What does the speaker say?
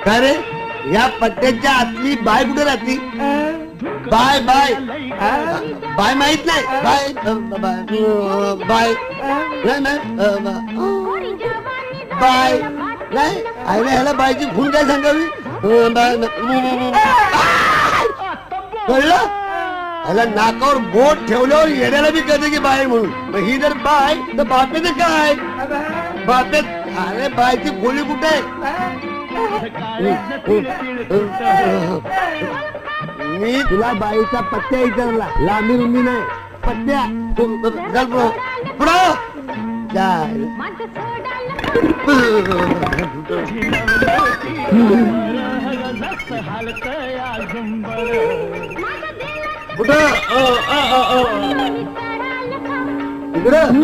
काय रे या पट्ट्याच्या आतली बाय कुठे राहती? बाय बाय बाय माहित नाही. बाय बाय बाय नाही आईने ह्याला बायची खून काय सांगावी? कळलं? ह्याला नाकावर बोट ठेवल्यावर येण्याला बी कळते की बाय म्हणून. मग ही जर बाय तर बापेच काय? बापेच अरे बायची खोली कुठे आहे? मी तुला बाईचा पत्त्या विचारला, लांबी रुंदी नाही पत्त्या. इकडं